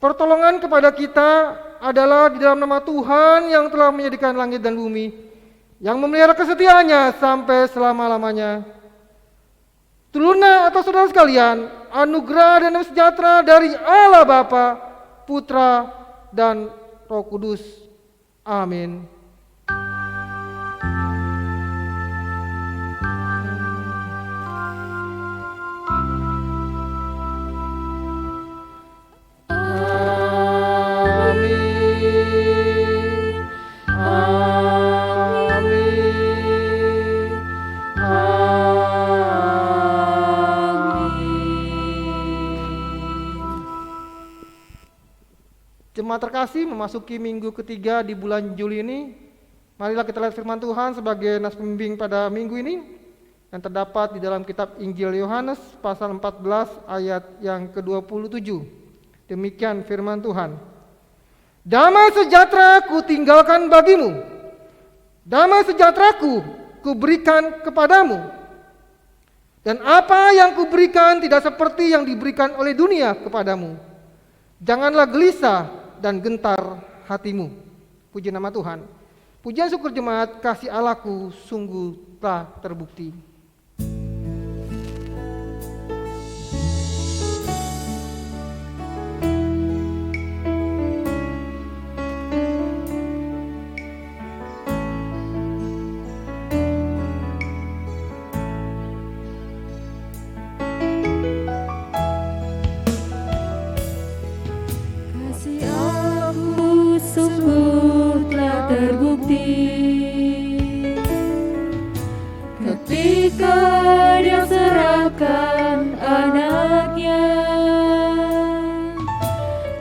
Pertolongan kepada kita adalah di dalam nama Tuhan yang telah menjadikan langit dan bumi, yang memelihara kesetiaannya sampai selama-lamanya. Turunlah atas saudara sekalian anugerah dan damai sejahtera dari Allah Bapa, Putra, dan Roh Kudus. Amin. Jemaat terkasih, memasuki minggu ketiga di bulan Juli ini, marilah kita lihat firman Tuhan sebagai nas pembimbing pada minggu ini yang terdapat di dalam kitab Injil Yohanes pasal 14 ayat yang ke-27. Demikian firman Tuhan. Damai sejahtera ku tinggalkan bagimu, damai sejahteraku kuberikan kepadamu. Dan apa yang kuberikan tidak seperti yang diberikan oleh dunia kepadamu. Janganlah gelisah dan gentar hatimu. Puji nama Tuhan. Pujian syukur jemaat, kasih Allahku sungguh telah terbukti. Ketika Dia serahkan anaknya,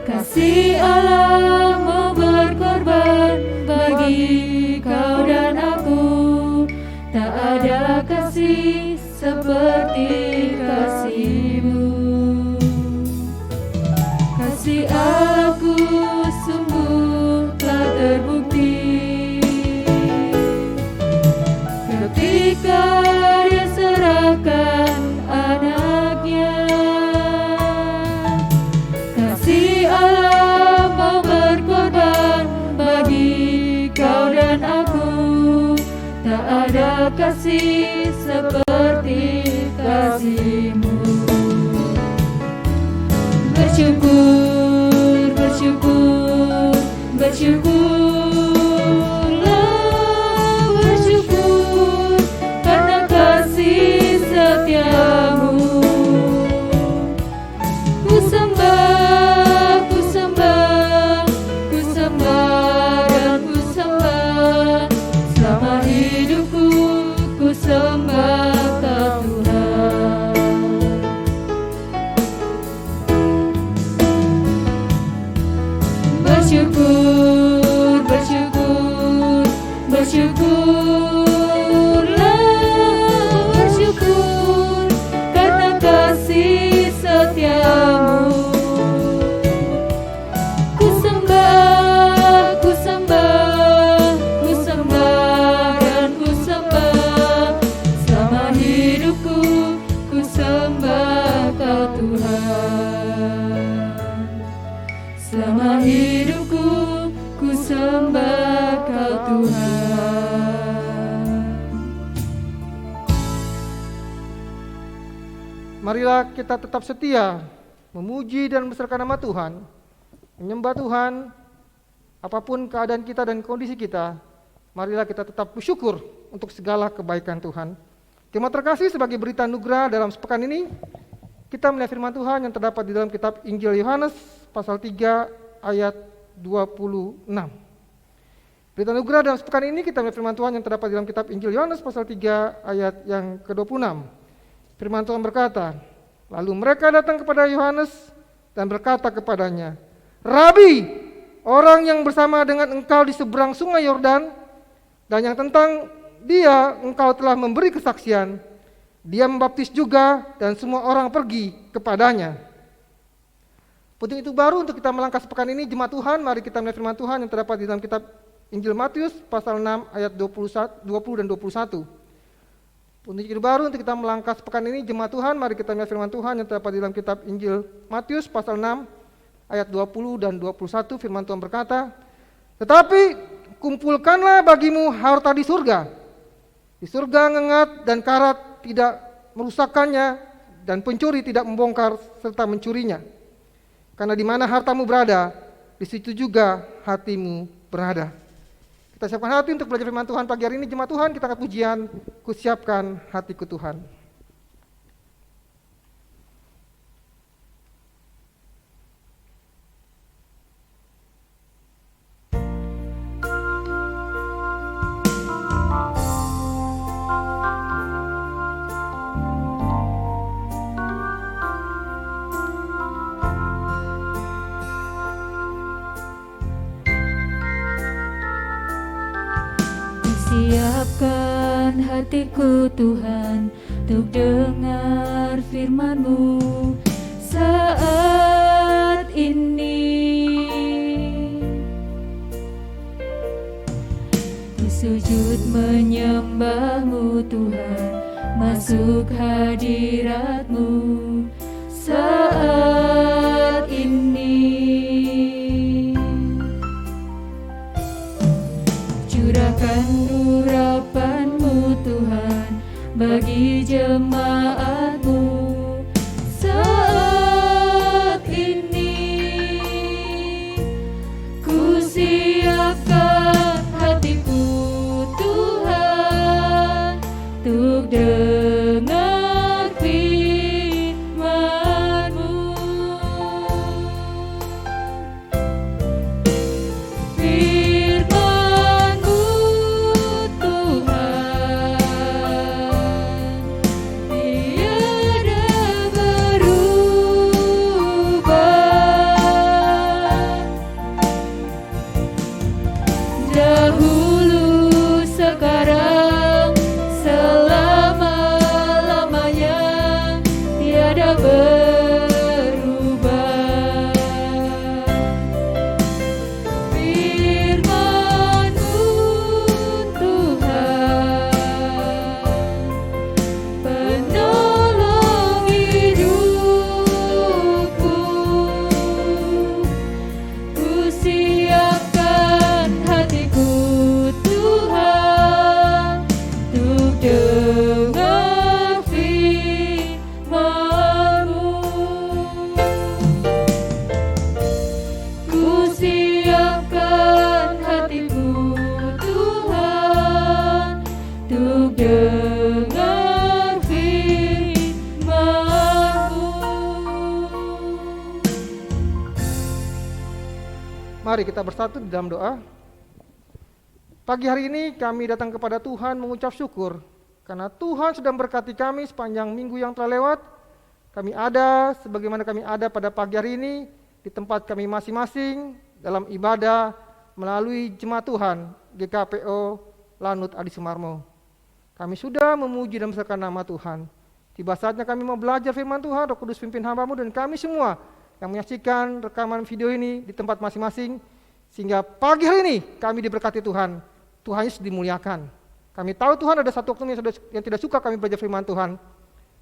kasih Allah mau berkorban bagi kau dan aku. Tak ada kasih seperti kasih-Mu. Kasih aku sungguh telah terbukti. Ketika Dia serahkan anaknya, kasih Allah mau berkorban bagi kau dan aku. Tak ada kasih seperti kasih-Mu. Bersyukur, bersyukur, bersyukur. Selama hidupku Marilah kita tetap setia memuji dan membesarkan nama Tuhan, menyembah Tuhan, apapun keadaan kita dan kondisi kita. Marilah kita tetap bersyukur untuk segala kebaikan Tuhan. Terima kasih sebagai berita anugerah dalam sepekan ini. Kita melihat firman Tuhan yang terdapat di dalam kitab Injil Yohanes pasal 3 ayat 26. Berita anugerah dalam sepekan ini kita melihat firman Tuhan yang terdapat di dalam kitab Injil Yohanes pasal 3 ayat yang ke-26. Firman Tuhan berkata, lalu mereka datang kepada Yohanes dan berkata kepadanya, Rabi, orang yang bersama dengan engkau di seberang sungai Yordan, dan yang tentang dia engkau telah memberi kesaksian, dia membaptis juga dan semua orang pergi kepadanya. Penting itu baru untuk kita melangkah sepekan ini, jemaat Tuhan. Mari kita melihat firman Tuhan yang terdapat di dalam kitab Injil Matius pasal 6 ayat 20 dan 21. Untuk itu baru untuk kita melangkah sepekan ini, jemaat Tuhan. Mari kita melihat firman Tuhan yang terdapat di dalam kitab Injil Matius pasal 6 ayat 20 dan 21. Firman Tuhan berkata, tetapi kumpulkanlah bagimu harta di surga. Di surga ngengat dan karat tidak merusakkannya, dan pencuri tidak membongkar serta mencurinya. Karena di mana hartamu berada, di situ juga hatimu berada. Kita siapkan hati untuk belajar firman Tuhan pagi hari ini, jemaat Tuhan. Kita akan pujian, kusiapkan hatiku Tuhan. Siapkan hatiku Tuhan untuk dengar firman-Mu saat ini. Ku sujud menyembah-Mu Tuhan, masuk hadirat-Mu saat ini. Curahkan urapan-Mu Tuhan bagi jemaat-Mu saat ini. Ku siapkan hatiku Tuhan untuk dengar firman-Mu. Mari kita bersatu di dalam doa. Pagi hari ini kami datang kepada Tuhan mengucap syukur karena Tuhan sudah memberkati kami sepanjang minggu yang telah lewat. Kami ada sebagaimana kami ada pada pagi hari ini di tempat kami masing-masing dalam ibadah melalui jemaat Tuhan GKPO Lanut Adi Sumarmo. Kami sudah memuji dan membesarkan nama Tuhan. Tiba saatnya kami mau belajar firman Tuhan. Roh Kudus pimpin hamba-Mu dan kami semua yang menyaksikan rekaman video ini di tempat masing-masing, sehingga pagi hari ini kami diberkati Tuhan. Tuhan Yesus dimuliakan. Kami tahu Tuhan ada satu oknum yang tidak suka kami belajar firman Tuhan,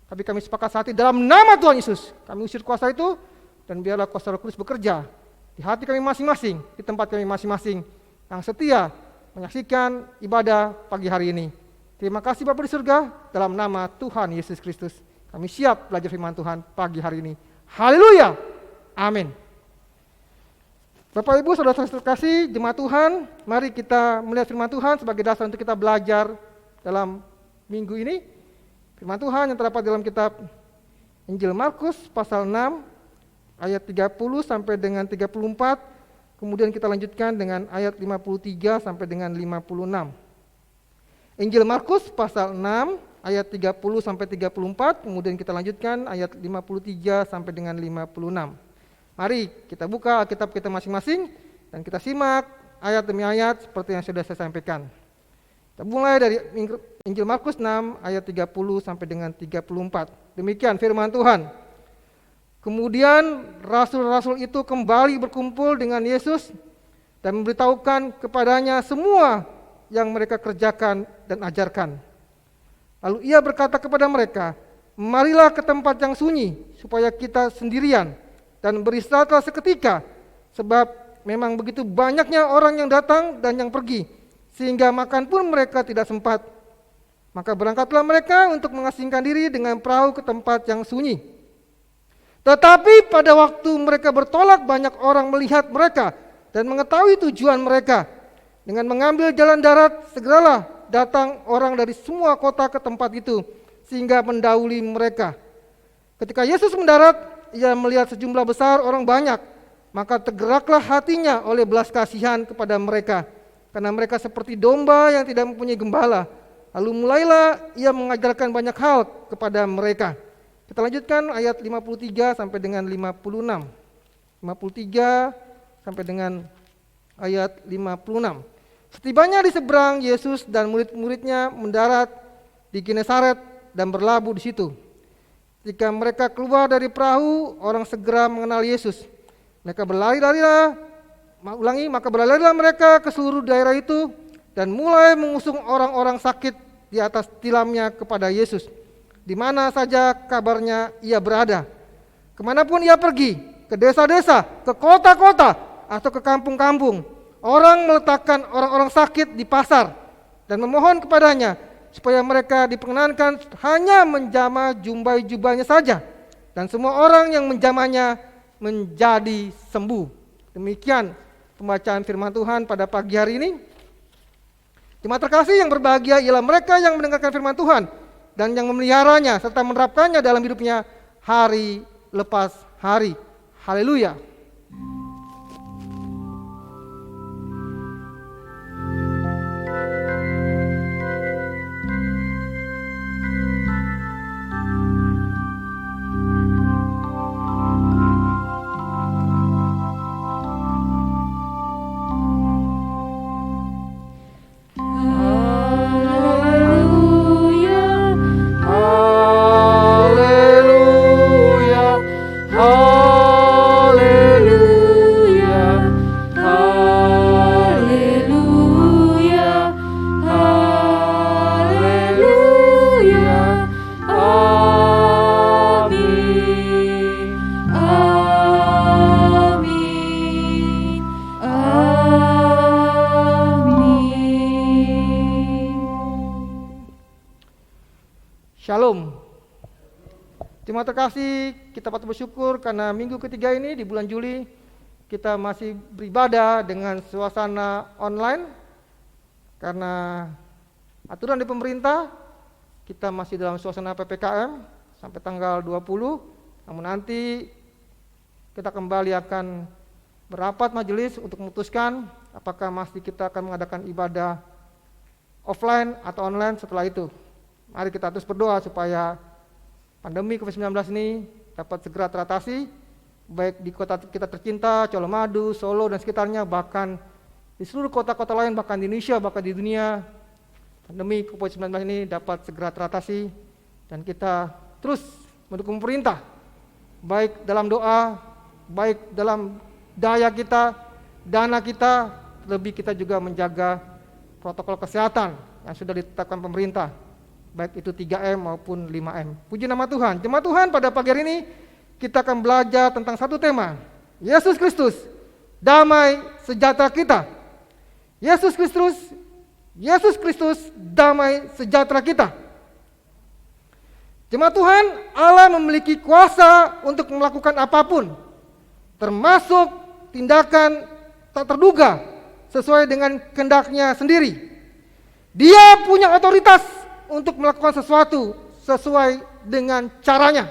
tapi kami sepakati dalam nama Tuhan Yesus kami usir kuasa itu, dan biarlah kuasa Roh Kudus bekerja di hati kami masing-masing, di tempat kami masing-masing yang setia menyaksikan ibadah pagi hari ini. Terima kasih Bapa di surga, dalam nama Tuhan Yesus Kristus Kami siap belajar firman Tuhan pagi hari ini. Haleluya. Amin. Bapak Ibu, saudara-saudara terkasih, jemaat Tuhan, mari kita melihat firman Tuhan sebagai dasar untuk kita belajar dalam minggu ini. Firman Tuhan yang terdapat dalam kitab Injil Markus pasal 6 ayat 30 sampai dengan 34. Kemudian kita lanjutkan dengan ayat 53 sampai dengan 56. Injil Markus pasal 6 ayat 30 sampai 34, kemudian kita lanjutkan ayat 53 sampai dengan 56. Mari kita buka Alkitab kita masing-masing dan kita simak ayat demi ayat seperti yang sudah saya sampaikan. Kita mulai dari Injil Markus 6 ayat 30 sampai dengan 34. Demikian firman Tuhan. Kemudian rasul-rasul itu kembali berkumpul dengan Yesus dan memberitahukan kepadanya semua yang mereka kerjakan dan ajarkan. Lalu ia berkata kepada mereka, marilah ke tempat yang sunyi, supaya kita sendirian, dan beristirahatlah seketika, sebab memang begitu banyaknya orang yang datang dan yang pergi, sehingga makan pun mereka tidak sempat. Maka berangkatlah mereka untuk mengasingkan diri dengan perahu ke tempat yang sunyi. Tetapi pada waktu mereka bertolak, banyak orang melihat mereka dan mengetahui tujuan mereka. Dengan mengambil jalan darat, segeralah datang orang dari semua kota ke tempat itu, sehingga mendahului mereka. Ketika Yesus mendarat, ia melihat sejumlah besar orang banyak, maka tergeraklah hatinya oleh belas kasihan kepada mereka, karena mereka seperti domba yang tidak mempunyai gembala. Lalu mulailah ia mengajarkan banyak hal kepada mereka. Kita lanjutkan ayat 53 sampai dengan 56. 53 sampai dengan ayat 56. Setibanya di seberang, Yesus dan murid-muridnya mendarat di Genesaret dan berlabuh di situ. Ketika mereka keluar dari perahu, orang segera mengenal Yesus. Maka berlarilah mereka ke seluruh daerah itu dan mulai mengusung orang-orang sakit di atas tilamnya kepada Yesus. Di mana saja kabarnya ia berada. Kemanapun ia pergi, ke desa-desa, ke kota-kota, atau ke kampung-kampung, orang meletakkan orang-orang sakit di pasar dan memohon kepadanya supaya mereka diperkenankan hanya menjamah jubah-jubahnya saja, dan semua orang yang menjamahnya menjadi sembuh. Demikian pembacaan firman Tuhan pada pagi hari ini. Jemaat terkasih, yang berbahagia ialah mereka yang mendengarkan firman Tuhan dan yang memeliharanya serta menerapkannya dalam hidupnya hari lepas hari. Haleluya. Shalom. Terima kasih, kita patut bersyukur karena minggu ketiga ini di bulan Juli kita masih beribadah dengan suasana online. Karena aturan di pemerintah, kita masih dalam suasana PPKM sampai tanggal 20. Namun nanti kita kembali akan berapat majelis untuk memutuskan apakah masih kita akan mengadakan ibadah offline atau online setelah itu. Mari kita terus berdoa supaya pandemi COVID-19 ini dapat segera teratasi, baik di kota kita tercinta, Colomadu, Solo dan sekitarnya, bahkan di seluruh kota-kota lain, bahkan di Indonesia, bahkan di dunia. Pandemi COVID-19 ini dapat segera teratasi dan kita terus mendukung pemerintah, baik dalam doa, baik dalam daya kita, dana kita, lebih kita juga menjaga protokol kesehatan yang sudah ditetapkan pemerintah, baik itu 3M maupun 5M. Puji nama Tuhan. Jemaat Tuhan, pada pagi hari ini kita akan belajar tentang satu tema, Yesus Kristus, damai sejahtera kita. Yesus Kristus, damai sejahtera kita. Jemaat Tuhan, Allah memiliki kuasa untuk melakukan apapun, termasuk tindakan tak terduga sesuai dengan kehendaknya sendiri. Dia punya otoritas untuk melakukan sesuatu sesuai dengan caranya.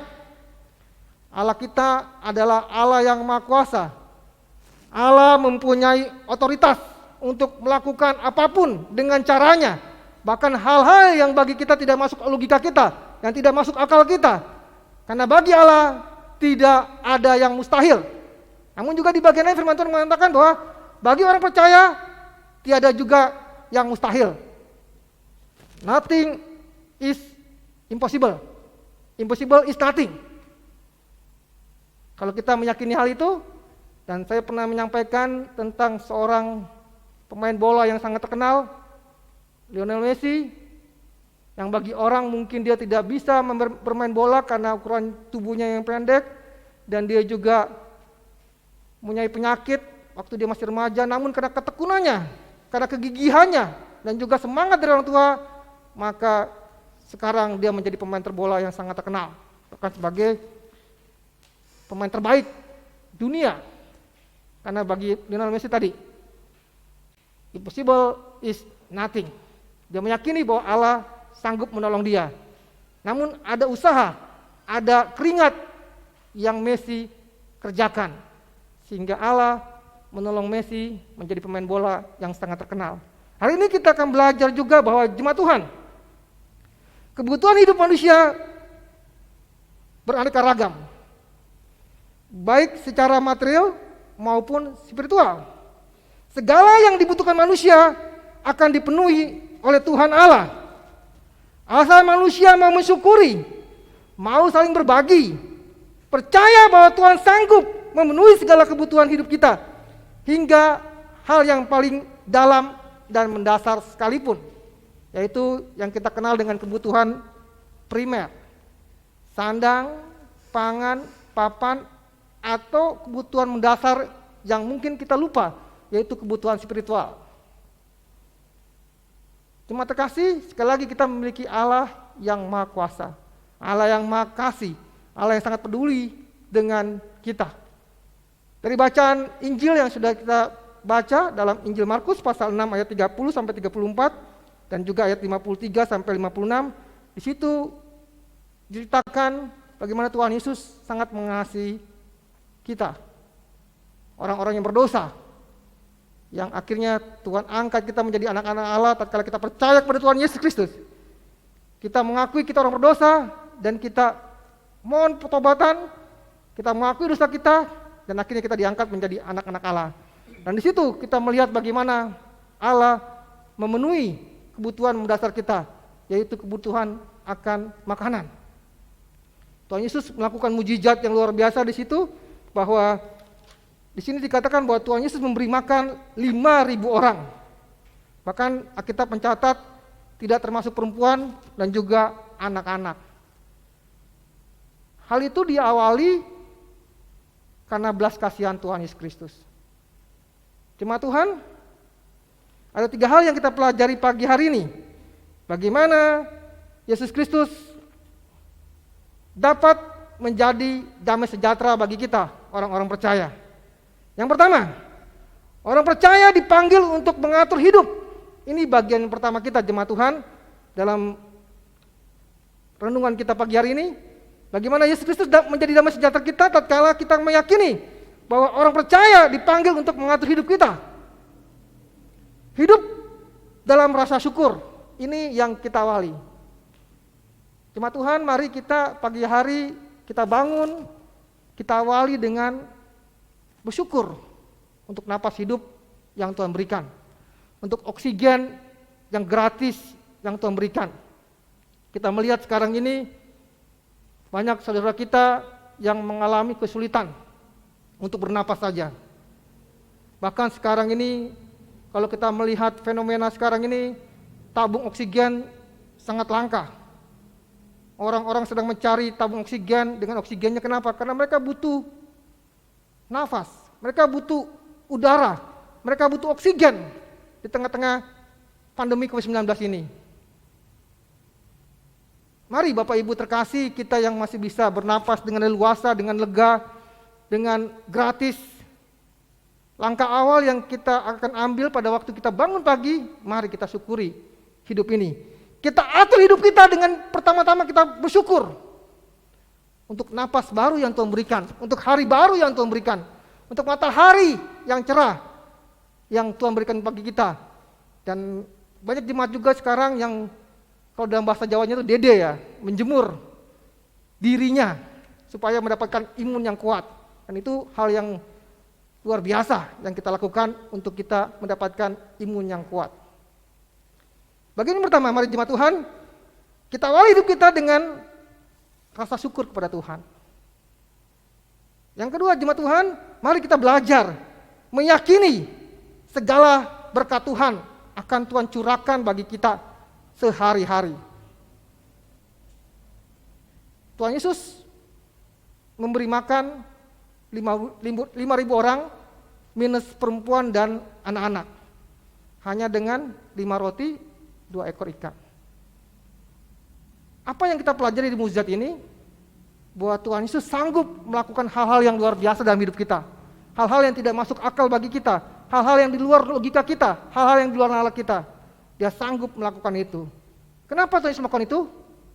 Allah kita adalah Allah yang Maha Kuasa. Allah mempunyai otoritas untuk melakukan apapun dengan caranya. Bahkan hal-hal yang bagi kita tidak masuk logika kita, yang tidak masuk akal kita. Karena bagi Allah tidak ada yang mustahil. Namun juga di bagian lain firman Tuhan mengatakan bahwa bagi orang percaya tiada juga yang mustahil. Nothing is impossible. Impossible is nothing. Kalau kita meyakini hal itu, dan saya pernah menyampaikan tentang seorang pemain bola yang sangat terkenal, Lionel Messi, yang bagi orang mungkin dia tidak bisa bermain bola karena ukuran tubuhnya yang pendek, dan dia juga mempunyai penyakit waktu dia masih remaja, namun karena ketekunannya, karena kegigihannya, dan juga semangat dari orang tua, maka sekarang dia menjadi pemain terbola yang sangat terkenal, bahkan sebagai pemain terbaik dunia. Karena bagi Lionel Messi tadi, impossible is nothing. Dia meyakini bahwa Allah sanggup menolong dia. Namun ada usaha, ada keringat yang Messi kerjakan, sehingga Allah menolong Messi menjadi pemain bola yang sangat terkenal. Hari ini kita akan belajar juga bahwa jemaat Tuhan, kebutuhan hidup manusia beraneka ragam, baik secara material maupun spiritual. Segala yang dibutuhkan manusia akan dipenuhi oleh Tuhan Allah. Asal manusia mau mensyukuri, mau saling berbagi, percaya bahwa Tuhan sanggup memenuhi segala kebutuhan hidup kita, hingga hal yang paling dalam dan mendasar sekalipun, yaitu yang kita kenal dengan kebutuhan primer, sandang, pangan, papan, atau kebutuhan mendasar yang mungkin kita lupa, yaitu kebutuhan spiritual. Cuma terkasih, sekali lagi kita memiliki Allah yang Maha Kuasa, Allah yang Maha Kasih, Allah yang sangat peduli dengan kita. Dari bacaan Injil yang sudah kita baca dalam Injil Markus pasal 6 ayat 30 sampai 34 dan juga ayat 53 sampai 56, di situ diceritakan bagaimana Tuhan Yesus sangat mengasihi kita, orang-orang yang berdosa, yang akhirnya Tuhan angkat kita menjadi anak-anak Allah tatkala kita percaya kepada Tuhan Yesus Kristus. Kita mengakui kita orang berdosa dan kita mohon pertobatan, kita mengakui dosa kita, dan akhirnya kita diangkat menjadi anak-anak Allah. Dan di situ kita melihat bagaimana Allah memenuhi kebutuhan mendasar kita, yaitu kebutuhan akan makanan. Tuhan Yesus melakukan mujizat yang luar biasa di situ, bahwa di sini dikatakan bahwa Tuhan Yesus memberi makan 5.000 orang. Bahkan Alkitab mencatat tidak termasuk perempuan dan juga anak-anak. Hal itu diawali karena belas kasihan Tuhan Yesus Kristus. Jemaat Tuhan, ada 3 hal yang kita pelajari pagi hari ini. Bagaimana Yesus Kristus dapat menjadi damai sejahtera bagi kita, orang-orang percaya. Yang pertama, orang percaya dipanggil untuk mengatur hidup. Ini bagian pertama kita, jemaat Tuhan, dalam renungan kita pagi hari ini. Bagaimana Yesus Kristus menjadi damai sejahtera kita tatkala kita meyakini bahwa orang percaya dipanggil untuk mengatur hidup kita. Hidup dalam rasa syukur, ini yang kita awali. Jemaat Tuhan, mari kita pagi hari kita bangun, kita awali dengan bersyukur untuk napas hidup yang Tuhan berikan, untuk oksigen yang gratis yang Tuhan berikan. Kita melihat sekarang ini banyak saudara kita yang mengalami kesulitan untuk bernapas saja. Bahkan sekarang ini kalau kita melihat fenomena sekarang ini, tabung oksigen sangat langka. Orang-orang sedang mencari tabung oksigen dengan oksigennya. Kenapa? Karena mereka butuh nafas, mereka butuh udara, mereka butuh oksigen di tengah-tengah pandemi COVID-19 ini. Mari Bapak Ibu terkasih, kita yang masih bisa bernapas dengan leluasa, dengan lega, dengan gratis. Langkah awal yang kita akan ambil pada waktu kita bangun pagi, mari kita syukuri hidup ini. Kita atur hidup kita dengan pertama-tama kita bersyukur untuk napas baru yang Tuhan berikan, untuk hari baru yang Tuhan berikan, untuk matahari yang cerah yang Tuhan berikan bagi kita. Dan banyak jemaat juga sekarang yang kalau dalam bahasa Jawanya itu dede ya, menjemur dirinya supaya mendapatkan imun yang kuat. Dan itu hal yang luar biasa yang kita lakukan untuk kita mendapatkan imun yang kuat. Bagian pertama, mari jemaat Tuhan, kita awali hidup kita dengan rasa syukur kepada Tuhan. Yang kedua, jemaat Tuhan, mari kita belajar meyakini segala berkat Tuhan akan Tuhan curahkan bagi kita sehari-hari. Tuhan Yesus memberi makan 5.000 orang minus perempuan dan anak-anak. Hanya dengan 5 roti, 2 ekor ikan. Apa yang kita pelajari di mukjizat ini? Bahwa Tuhan Yesus sanggup melakukan hal-hal yang luar biasa dalam hidup kita. Hal-hal yang tidak masuk akal bagi kita. Hal-hal yang di luar logika kita. Hal-hal yang di luar nalar kita. Dia sanggup melakukan itu. Kenapa Tuhan Yesus melakukan itu?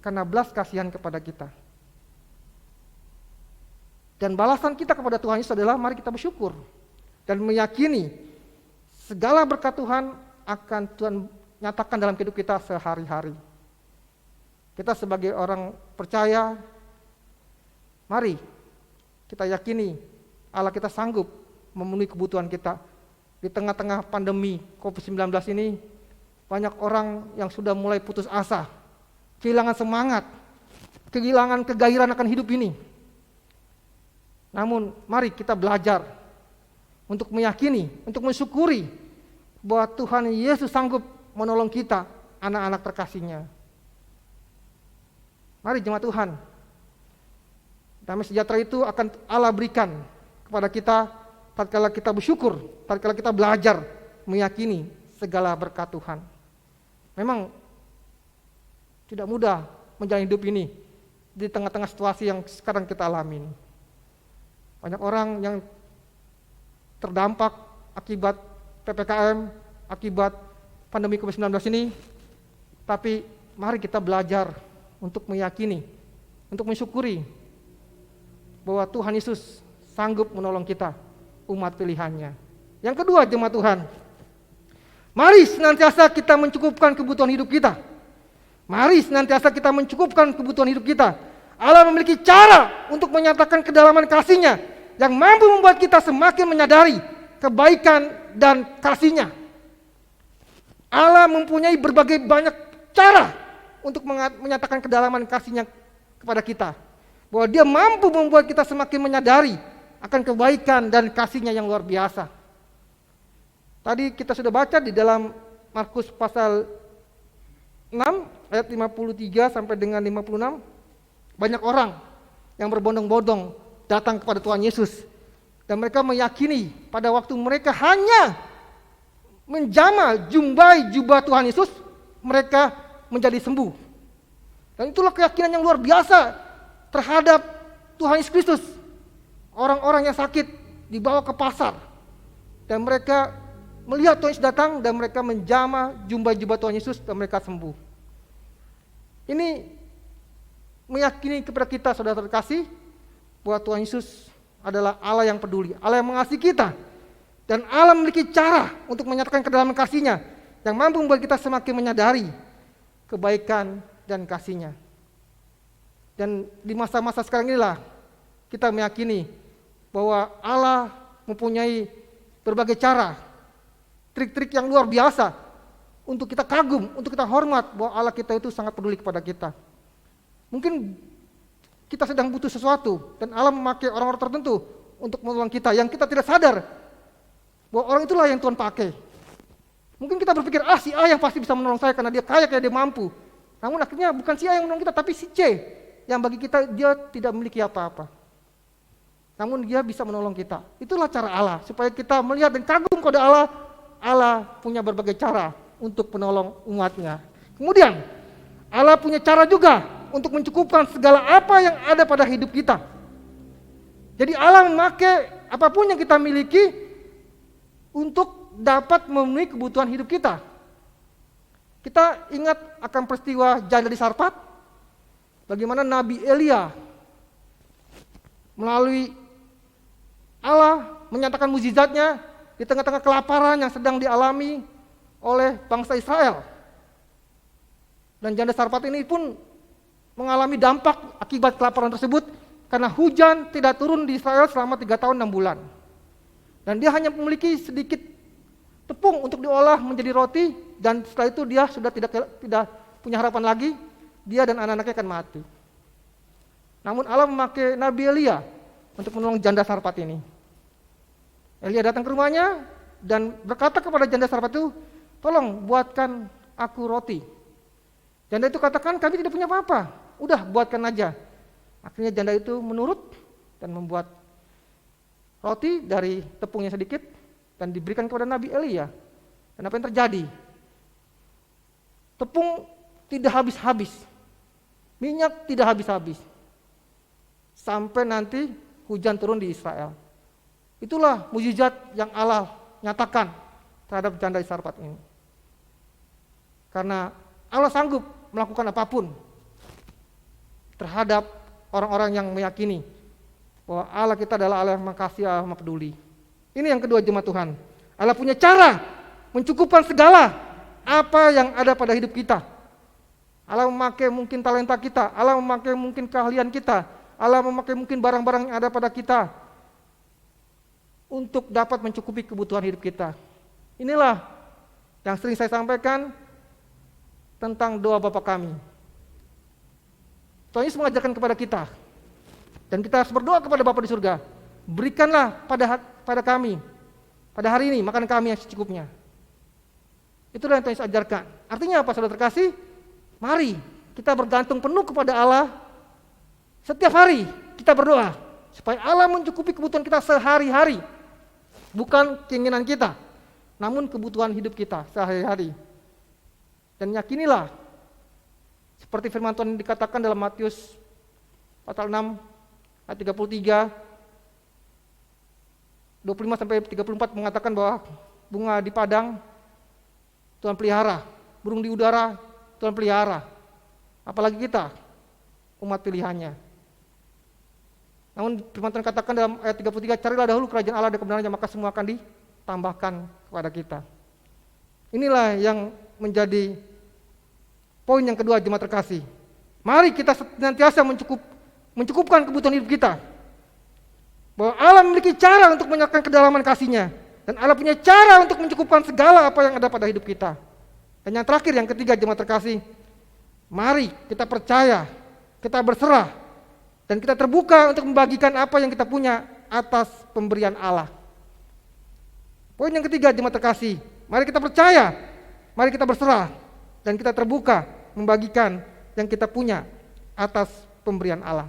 Karena belas kasihan kepada kita. Dan balasan kita kepada Tuhan Yesus adalah mari kita bersyukur. Dan meyakini segala berkat Tuhan akan Tuhan nyatakan dalam hidup kita sehari-hari. Kita sebagai orang percaya, mari kita yakini Allah kita sanggup memenuhi kebutuhan kita. Di tengah-tengah pandemi COVID-19 ini, banyak orang yang sudah mulai putus asa, kehilangan semangat, kehilangan kegairahan akan hidup ini. Namun mari kita belajar untuk meyakini, untuk mensyukuri bahwa Tuhan Yesus sanggup menolong kita, anak-anak terkasihnya. Mari jemaat Tuhan, damai sejahtera itu akan Allah berikan kepada kita tatkala kita bersyukur, tatkala kita belajar meyakini segala berkat Tuhan. Memang tidak mudah menjalani hidup ini di tengah-tengah situasi yang sekarang kita alami. Banyak orang yang terdampak akibat PPKM, akibat pandemi COVID-19 ini, tapi mari kita belajar untuk meyakini, untuk mensyukuri bahwa Tuhan Yesus sanggup menolong kita, umat pilihannya. Yang kedua, jemaat Tuhan, mari senantiasa kita mencukupkan kebutuhan hidup kita. Mari senantiasa kita mencukupkan kebutuhan hidup kita. Allah memiliki cara untuk menyatakan kedalaman kasih-Nya yang mampu membuat kita semakin menyadari kebaikan dan kasih-Nya. Allah mempunyai berbagai banyak cara untuk menyatakan kedalaman kasih-Nya kepada kita. Bahwa Dia mampu membuat kita semakin menyadari akan kebaikan dan kasih-Nya yang luar biasa. Tadi kita sudah baca di dalam Markus pasal 6 ayat 53 sampai dengan 56. Banyak orang yang berbondong-bondong datang kepada Tuhan Yesus. Dan mereka meyakini pada waktu mereka hanya menjamah jubah Tuhan Yesus, mereka menjadi sembuh. Dan itulah keyakinan yang luar biasa terhadap Tuhan Yesus Kristus. Orang-orang yang sakit dibawa ke pasar. Dan mereka melihat Tuhan Yesus datang dan mereka menjamah jubah Tuhan Yesus dan mereka sembuh. Ini meyakini kepada kita, saudara terkasih, bahwa Tuhan Yesus adalah Allah yang peduli, Allah yang mengasihi kita. Dan Allah memiliki cara untuk menyatakan kedalaman kasih-Nya yang mampu membuat kita semakin menyadari kebaikan dan kasih-Nya. Dan di masa-masa sekarang inilah kita meyakini bahwa Allah mempunyai berbagai cara, trik-trik yang luar biasa untuk kita kagum, untuk kita hormat bahwa Allah kita itu sangat peduli kepada kita. Mungkin kita sedang butuh sesuatu dan Allah memakai orang-orang tertentu untuk menolong kita yang kita tidak sadar bahwa orang itulah yang Tuhan pakai. Mungkin kita berpikir, si A yang pasti bisa menolong saya karena dia kaya, dia mampu. Namun akhirnya bukan si A yang menolong kita, tapi si C yang bagi kita dia tidak memiliki apa-apa. Namun dia bisa menolong kita. Itulah cara Allah, supaya kita melihat dan kagum kepada Allah. Allah punya berbagai cara untuk menolong umatnya. Kemudian Allah punya cara juga untuk mencukupkan segala apa yang ada pada hidup kita. Jadi Allah memakai apapun yang kita miliki untuk dapat memenuhi kebutuhan hidup kita. Kita ingat akan peristiwa janda di Sarfat, bagaimana Nabi Elia melalui Allah menyatakan mukjizatnya di tengah-tengah kelaparan yang sedang dialami oleh bangsa Israel. Dan janda Sarfat ini pun mengalami dampak akibat kelaparan tersebut karena hujan tidak turun di Israel selama 3 tahun 6 bulan. Dan dia hanya memiliki sedikit tepung untuk diolah menjadi roti, dan setelah itu dia sudah tidak punya harapan lagi, dia dan anak-anaknya akan mati. Namun Allah memakai Nabi Elia untuk menolong janda Sarfat ini. Elia datang ke rumahnya dan berkata kepada janda Sarfat itu, tolong buatkan aku roti. Janda itu katakan, kami tidak punya apa-apa, udah buatkan aja. Akhirnya janda itu menurut dan membuat roti dari tepungnya sedikit dan diberikan kepada Nabi Elia. Dan apa yang terjadi? Tepung tidak habis-habis, minyak tidak habis-habis, sampai nanti hujan turun di Israel. Itulah mukjizat yang Allah nyatakan terhadap janda Sarfat ini. Karena Allah sanggup melakukan apapun terhadap orang-orang yang meyakini bahwa Allah kita adalah Allah yang mengasihi, Allah yang peduli. Ini yang kedua, jemaat Tuhan. Allah punya cara mencukupkan segala apa yang ada pada hidup kita. Allah memakai mungkin talenta kita, Allah memakai mungkin keahlian kita, Allah memakai mungkin barang-barang yang ada pada kita untuk dapat mencukupi kebutuhan hidup kita. Inilah yang sering saya sampaikan tentang doa Bapa kami. Tuhan Yesus mengajarkan kepada kita, dan kita harus berdoa kepada Bapa di surga, berikanlah pada kami pada hari ini makan kami yang secukupnya. Itulah yang Tuhan Yesus ajarkan. Artinya apa, saudara terkasih? Mari kita bergantung penuh kepada Allah. Setiap hari kita berdoa supaya Allah mencukupi kebutuhan kita sehari-hari. Bukan keinginan kita, namun kebutuhan hidup kita sehari-hari. Dan yakinilah seperti firman Tuhan yang dikatakan dalam Matius pasal 6 ayat 33 25 sampai 34 mengatakan bahwa bunga di padang Tuhan pelihara, burung di udara Tuhan pelihara. Apalagi kita, umat pilihannya. Namun firman Tuhan katakan dalam ayat 33, carilah dahulu kerajaan Allah dan kebenarannya, maka semua akan ditambahkan kepada kita. Inilah yang menjadi poin yang kedua, jemaat terkasih. Mari kita senantiasa mencukupkan kebutuhan hidup kita. Bahwa Allah memiliki cara untuk menyatakan kedalaman kasih-Nya, dan Allah punya cara untuk mencukupkan segala apa yang ada pada hidup kita. Dan yang terakhir, yang ketiga, jemaat terkasih, mari kita percaya, kita berserah, dan kita terbuka untuk membagikan apa yang kita punya atas pemberian Allah. Poin yang ketiga, jemaat terkasih, mari kita percaya, mari kita berserah, dan kita terbuka membagikan yang kita punya atas pemberian Allah.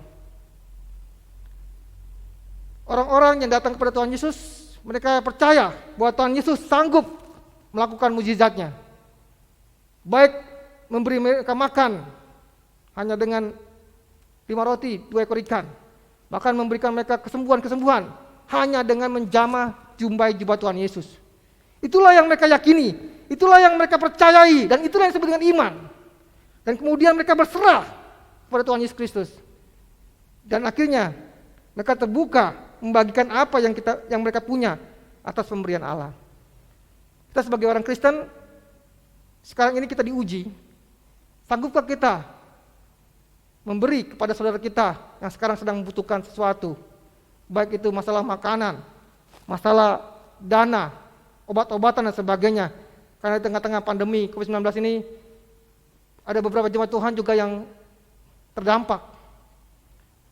Orang-orang yang datang kepada Tuhan Yesus, mereka percaya bahwa Tuhan Yesus sanggup melakukan mukjizat-Nya. Baik memberi mereka makan hanya dengan 5 roti, 2 ekor ikan. Bahkan memberikan mereka kesembuhan-kesembuhan hanya dengan menjamah jumbai jubah Tuhan Yesus. Itulah yang mereka yakini, itulah yang mereka percayai, dan itulah yang disebut dengan iman. Dan kemudian mereka berserah kepada Tuhan Yesus Kristus. Dan akhirnya mereka terbuka membagikan apa yang mereka punya atas pemberian Allah. Kita sebagai orang Kristen, sekarang ini kita diuji. Sanggupkah kita memberi kepada saudara kita yang sekarang sedang membutuhkan sesuatu? Baik itu masalah makanan, masalah dana, obat-obatan dan sebagainya. Karena di tengah-tengah pandemi COVID-19 ini, ada beberapa jemaat Tuhan juga yang terdampak.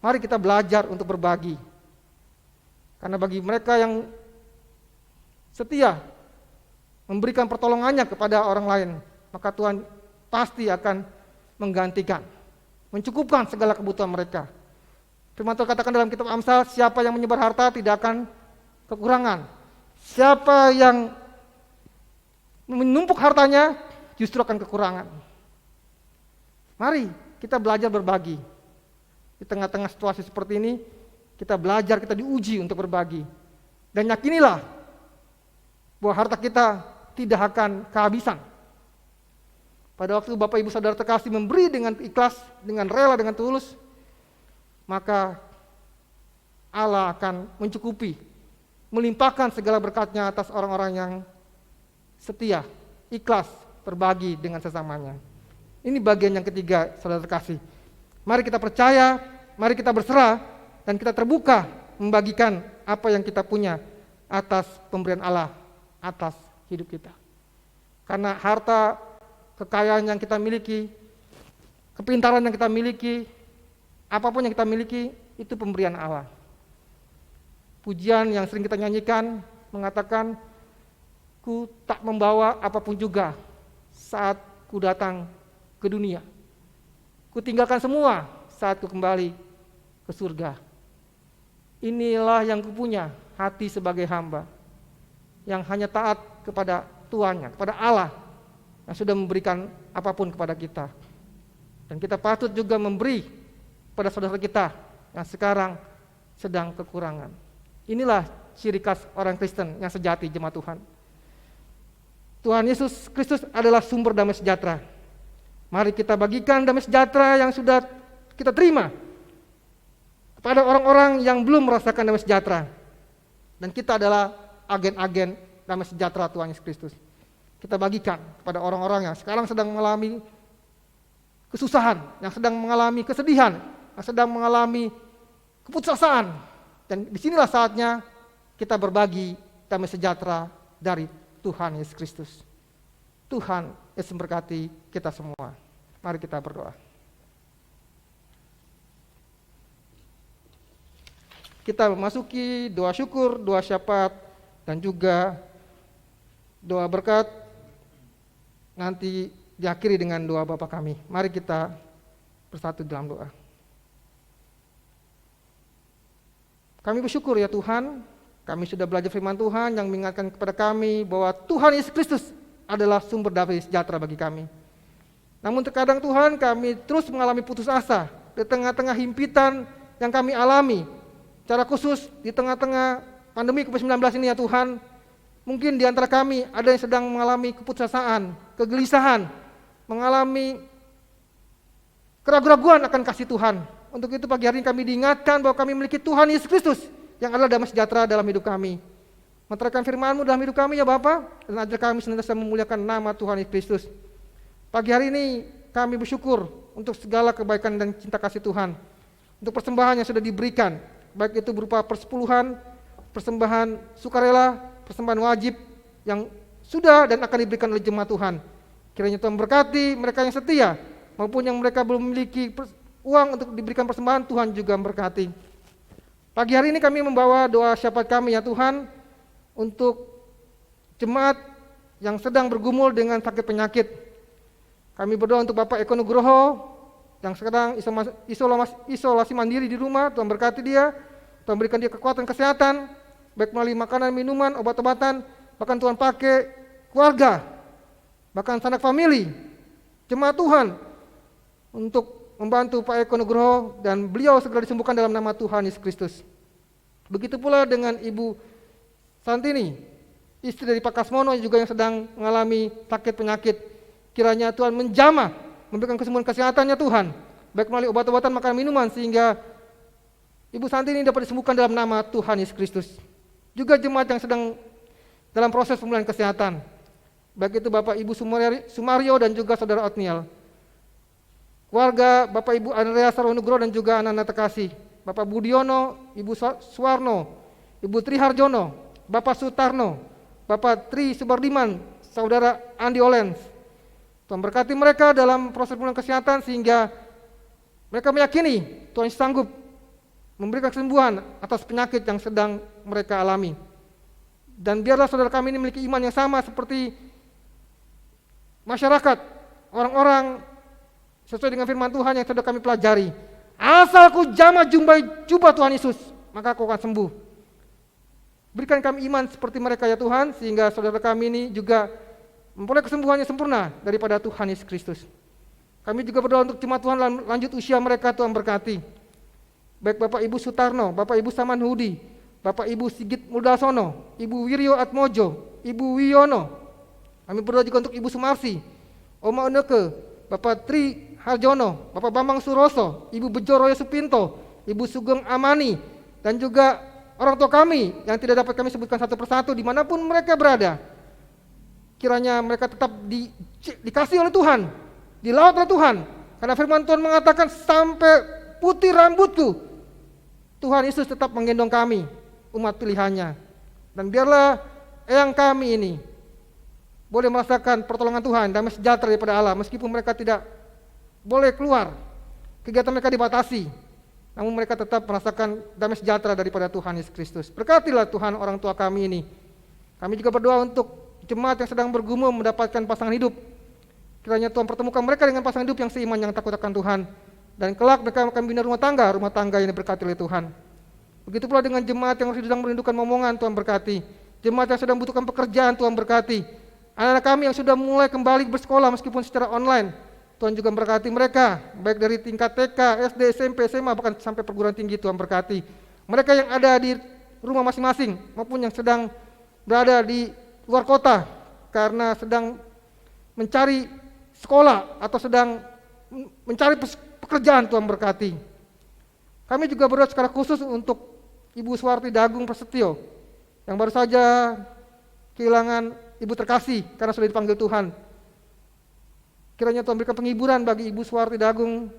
Mari kita belajar untuk berbagi. Karena bagi mereka yang setia memberikan pertolongannya kepada orang lain, maka Tuhan pasti akan menggantikan, mencukupkan segala kebutuhan mereka. Firman Tuhan katakan dalam kitab Amsal, siapa yang menyebar harta tidak akan kekurangan. Siapa yang menumpuk hartanya justru akan kekurangan. Mari kita belajar berbagi. Di tengah-tengah situasi seperti ini, kita belajar, kita diuji untuk berbagi. Dan yakinilah bahwa harta kita tidak akan kehabisan. Pada waktu Bapak Ibu Saudara terkasih memberi dengan ikhlas, dengan rela, dengan tulus, maka Allah akan mencukupi, melimpahkan segala berkat-Nya atas orang-orang yang setia, ikhlas, berbagi dengan sesamanya. Ini bagian yang ketiga, saudara terkasih. Mari kita percaya, mari kita berserah, dan kita terbuka membagikan apa yang kita punya atas pemberian Allah, atas hidup kita. Karena harta, kekayaan yang kita miliki, kepintaran yang kita miliki, apapun yang kita miliki, itu pemberian Allah. Pujian yang sering kita nyanyikan mengatakan, ku tak membawa apapun juga saat ku datang ke dunia. Ku tinggalkan semua saat ku kembali ke surga. Inilah yang ku punya, hati sebagai hamba, yang hanya taat kepada Tuhannya, kepada Allah, yang sudah memberikan apapun kepada kita. Dan kita patut juga memberi pada saudara kita yang sekarang sedang kekurangan. Inilah ciri khas orang Kristen yang sejati, jemaat Tuhan. Tuhan Yesus Kristus adalah sumber damai sejahtera. Mari kita bagikan damai sejahtera yang sudah kita terima kepada orang-orang yang belum merasakan damai sejahtera. Dan kita adalah agen-agen damai sejahtera Tuhan Yesus Kristus. Kita bagikan kepada orang-orang yang sekarang sedang mengalami kesusahan, yang sedang mengalami kesedihan, yang sedang mengalami keputusasaan. Dan disinilah saatnya kita berbagi damai sejahtera dari Tuhan Yesus Kristus. Tuhan Yesus memberkati kita semua. Mari kita berdoa. Kita memasuki doa syukur, doa syafaat, dan juga doa berkat. Nanti diakhiri dengan doa Bapa kami. Mari kita bersatu dalam doa. Kami bersyukur ya Tuhan, kami sudah belajar firman Tuhan yang mengingatkan kepada kami bahwa Tuhan Yesus Kristus adalah sumber damai sejahtera bagi kami. Namun terkadang Tuhan, kami terus mengalami putus asa di tengah-tengah himpitan yang kami alami. Secara khusus di tengah-tengah pandemi COVID-19 ini ya Tuhan, mungkin di antara kami ada yang sedang mengalami keputusasaan, kegelisahan, mengalami keraguan-raguan akan kasih Tuhan. Untuk itu pagi hari ini kami diingatkan bahwa kami memiliki Tuhan Yesus Kristus yang adalah damai sejahtera dalam hidup kami. Menerangkan firman-Mu dalam hidup kami ya Bapa, dan ajar kami senantiasa memuliakan nama Tuhan Yesus Kristus. Pagi hari ini kami bersyukur untuk segala kebaikan dan cinta kasih Tuhan, untuk persembahan yang sudah diberikan, baik itu berupa persepuluhan, persembahan sukarela, persembahan wajib yang sudah dan akan diberikan oleh jemaat Tuhan. Kiranya Tuhan berkati mereka yang setia, maupun yang mereka belum memiliki uang untuk diberikan persembahan, Tuhan juga memberkati. Pagi hari ini kami membawa doa syafaat kami ya Tuhan, untuk jemaat yang sedang bergumul dengan sakit penyakit. Kami berdoa untuk Bapak Eko Nugroho yang sekarang isolasi mandiri di rumah. Tuhan berkati dia, Tuhan berikan dia kekuatan kesehatan, baik melalui makanan, minuman, obat-obatan, bahkan Tuhan pakai keluarga, bahkan sanak famili, jemaat Tuhan, untuk membantu Pak Eko Nugroho dan beliau segera disembuhkan dalam nama Tuhan Yesus Kristus. Begitu pula dengan Ibu Santini, istri dari Pak Kasmono juga yang sedang mengalami sakit penyakit. Kiranya Tuhan menjamah, memberikan kesembuhan kesehatannya Tuhan, baik melalui obat-obatan, makanan, minuman, sehingga Ibu Santini dapat disembuhkan dalam nama Tuhan Yesus Kristus. Juga jemaat yang sedang dalam proses pemulihan kesehatan, baik itu Bapak Ibu Sumario dan juga Saudara Otniel. Keluarga Bapak Ibu Andrea Sarwonugroho dan juga anak-anak terkasih, Bapak Budiono, Ibu Suwarno, Ibu Tri Harjono, Bapak Sutarno, Bapak Tri Subardiman, Saudara Andi Olens. Tuhan berkati mereka dalam proses pemulihan kesehatan sehingga mereka meyakini Tuhan sanggup memberikan kesembuhan atas penyakit yang sedang mereka alami. Dan biarlah saudara kami ini memiliki iman yang sama seperti masyarakat, orang-orang sesuai dengan firman Tuhan yang sudah kami pelajari. Asal ku jamah jubah Tuhan Yesus, maka aku akan sembuh. Berikan kami iman seperti mereka ya Tuhan, sehingga saudara kami ini juga memperoleh kesembuhan yang sempurna daripada Tuhan Yesus Kristus. Kami juga berdoa untuk jemaat Tuhan lanjut usia mereka, Tuhan berkati. Baik Bapak Ibu Sutarno, Bapak Ibu Samanhudi, Bapak Ibu Sigit Mudalsono, Ibu Wiryo Atmojo, Ibu Wiono. Kami berdoa juga untuk Ibu Sumarsi, Oma Oneke, Bapak Tri Harjono, Bapak Bambang Suroso, Ibu Bejo Royo Supinto, Ibu Sugeng Amani, dan juga orang tua kami yang tidak dapat kami sebutkan satu persatu dimanapun mereka berada. Kiranya mereka tetap dikasih oleh Tuhan, dilaut oleh Tuhan. Karena firman Tuhan mengatakan sampai putih rambutku, Tuhan Yesus tetap menggendong kami, umat pilihannya. Dan biarlah eyang kami ini boleh merasakan pertolongan Tuhan, damai sejahtera daripada Allah, meskipun mereka tidak boleh keluar, kegiatan mereka dibatasi, namun mereka tetap merasakan damai sejahtera daripada Tuhan Yesus Kristus. Berkatilah Tuhan orang tua kami ini. Kami juga berdoa untuk jemaat yang sedang bergumul mendapatkan pasangan hidup. Kiranya Tuhan pertemukan mereka dengan pasangan hidup yang seiman, yang takut akan Tuhan. Dan kelak mereka akan bina rumah tangga yang diberkati oleh Tuhan. Begitu pula dengan jemaat yang sedang merindukan momongan, Tuhan berkati. Jemaat yang sedang membutuhkan pekerjaan, Tuhan berkati. Anak-anak kami yang sudah mulai kembali bersekolah meskipun secara online, Tuhan juga memberkati mereka, baik dari tingkat TK, SD, SMP, SMA, bahkan sampai perguruan tinggi, Tuhan berkati. Mereka yang ada di rumah masing-masing maupun yang sedang berada di luar kota karena sedang mencari sekolah atau sedang mencari pekerjaan, Tuhan berkati. Kami juga berdoa secara khusus untuk Ibu Suwarti Dagung Prasetyo yang baru saja kehilangan ibu terkasih karena sudah dipanggil Tuhan. Kiranya Tuhan berikan penghiburan bagi Ibu Suwarti Dagung,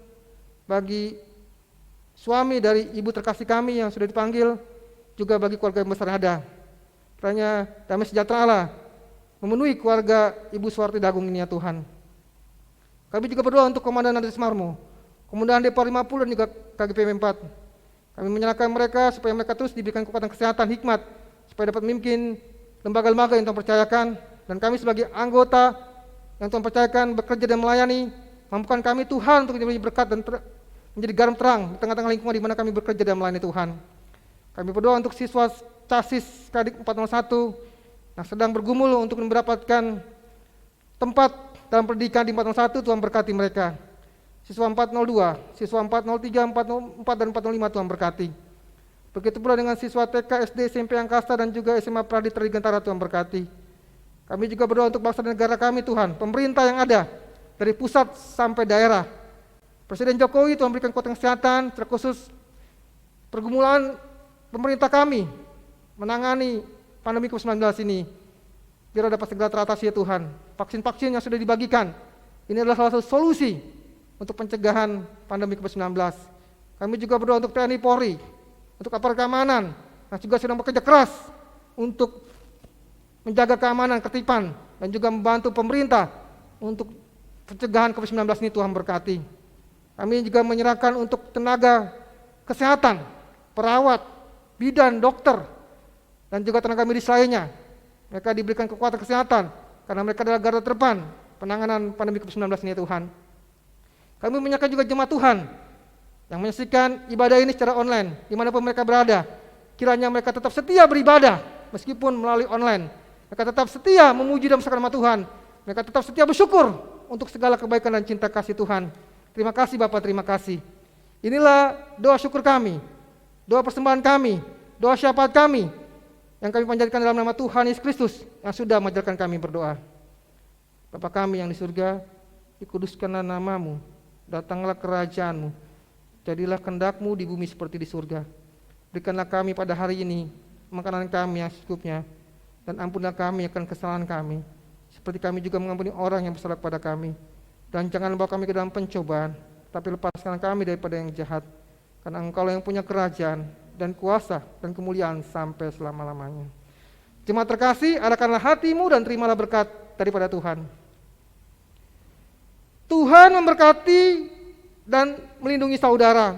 bagi suami dari ibu terkasih kami yang sudah dipanggil, juga bagi keluarga yang besar yang ada. Kiranya damai sejahtera Allah memenuhi keluarga Ibu Suwarti Dagung ini ya Tuhan. Kami juga berdoa untuk Komandan Andres Marmo, Komandan Depar 50 dan juga KGP 4. Kami menyerahkan mereka supaya mereka terus diberikan kekuatan kesehatan, hikmat, supaya dapat memimpin lembaga-lembaga yang Tuhan percayakan. Dan kami sebagai anggota yang Tuhan percayakan bekerja dan melayani, mampukan kami Tuhan untuk menjadi berkat dan menjadi garam terang di tengah-tengah lingkungan di mana kami bekerja dan melayani Tuhan. Kami berdoa untuk siswa Casis Kadik 401 yang sedang bergumul untuk mendapatkan tempat dalam pendidikan di 401, Tuhan berkati mereka. Siswa 402, siswa 403, 404 dan 405, Tuhan berkati. Begitu pula dengan siswa TK, SD, SMP Angkasa dan juga SMA Praditra Digantara, Tuhan berkati. Kami juga berdoa untuk bangsa dan negara kami Tuhan, pemerintah yang ada dari pusat sampai daerah. Presiden Jokowi, Tuhan berikan kekuatan kesehatan, terkhusus pergumulan pemerintah kami menangani pandemi COVID-19 ini. Biar dapat segera teratasi ya Tuhan. Vaksin-vaksin yang sudah dibagikan, ini adalah salah satu solusi untuk pencegahan pandemi COVID-19. Kami juga berdoa untuk TNI Polri, untuk aparat keamanan yang juga sedang bekerja keras untuk menjaga keamanan, ketertiban, dan juga membantu pemerintah untuk pencegahan COVID-19 ini, Tuhan berkati. Kami juga menyerahkan untuk tenaga kesehatan, perawat, bidan, dokter, dan juga tenaga medis lainnya. Mereka diberikan kekuatan kesehatan karena mereka adalah garda terdepan penanganan pandemi COVID-19 ini, Tuhan. Kami menyerahkan juga jemaat Tuhan yang menyaksikan ibadah ini secara online, dimanapun mereka berada. Kiranya mereka tetap setia beribadah meskipun melalui online. Mereka tetap setia memuji dan bersyukur sama Tuhan. Mereka tetap setia bersyukur untuk segala kebaikan dan cinta kasih Tuhan. Terima kasih Bapak, terima kasih. Inilah doa syukur kami, doa persembahan kami, doa syafaat kami yang kami panjatkan dalam nama Tuhan Yesus Kristus yang sudah mengajarkan kami berdoa. Bapa kami yang di surga, dikuduskanlah namamu, datanglah kerajaanmu, jadilah kehendak-Mu di bumi seperti di surga. Berikanlah kami pada hari ini makanan kami yang secukupnya, dan ampunilah kami akan kesalahan kami, seperti kami juga mengampuni orang yang bersalah kepada kami. Dan jangan bawa kami ke dalam pencobaan, tapi lepaskan kami daripada yang jahat, karena Engkau yang punya kerajaan dan kuasa dan kemuliaan sampai selama-lamanya. Jemaat terkasih, arahkanlah hatimu dan terimalah berkat daripada Tuhan. Tuhan memberkati dan melindungi saudara.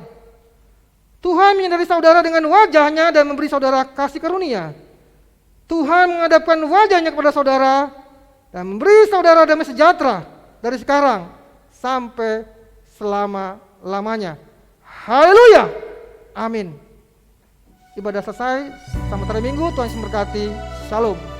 Tuhan menyadari saudara dengan wajahnya dan memberi saudara kasih karunia. Tuhan menghadapkan wajahnya kepada saudara dan memberi saudara damai sejahtera dari sekarang sampai selama-lamanya. Haleluya. Amin. Ibadah selesai. Selamat hari Minggu. Tuhan Yesus memberkati. Shalom.